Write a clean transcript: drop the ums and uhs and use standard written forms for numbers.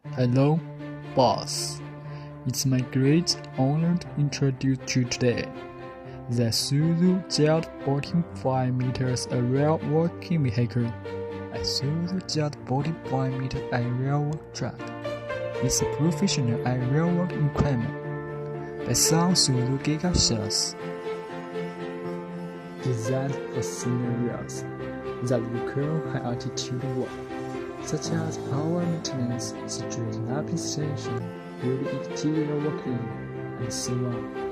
Hello, boss. It's my great honor to introduce you today. The Isuzu Giant 45 meters aerial working vehicle. Isuzu Giant 45 meter aerial work truck is a professional aerial work equipment by some Isuzu Giga sales. Designed for scenarios that require high-altitude work, such as power maintenance, street napping station, building interior working, and so on.